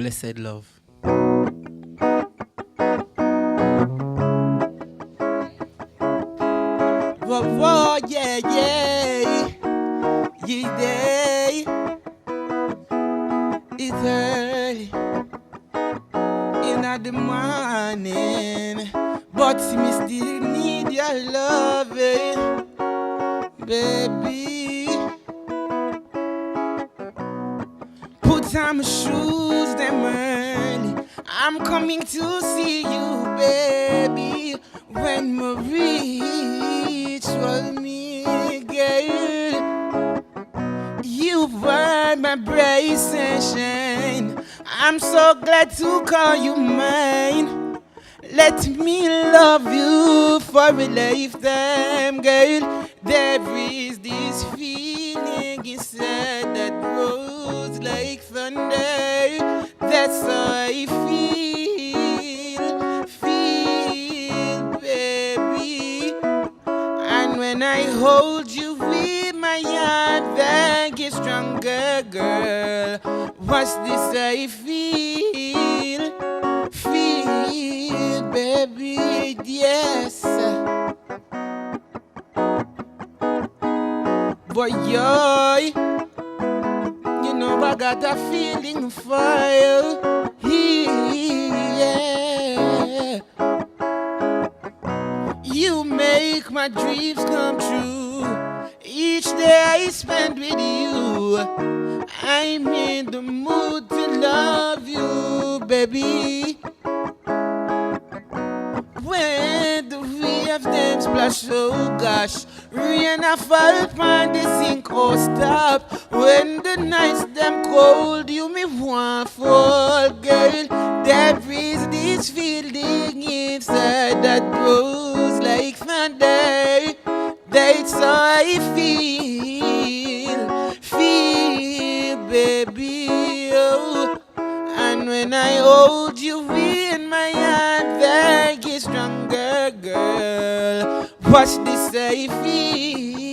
Blessed love. Whoa, whoa, yeah, yeah. Yeah, day. It's early in the morning, but me still need your loving, baby. Put on my shoes, them early. I'm coming to see you, baby. When my reach for me, girl, you were my brace and shine. I'm so glad to call you mine. Let me love you for a lifetime, girl. There is this feeling inside that grows like thunder. That's how I feel, baby. And when I hold you with my heart, that gets stronger, girl. What's this I feel, baby, yes. Boy, yo, you know I got a feeling for you, yeah. You make my dreams come true. Each day I spend with you, I'm in the mood to love you, baby. When the waves them splash, oh gosh, rain a fall upon the sink, oh stop. When the nights them cold, you me want fall, girl. There is this feeling inside that grows like thunder. That's how I feel, baby, oh. And when I hold you in my hand, that gets stronger, girl. Watch this I feel.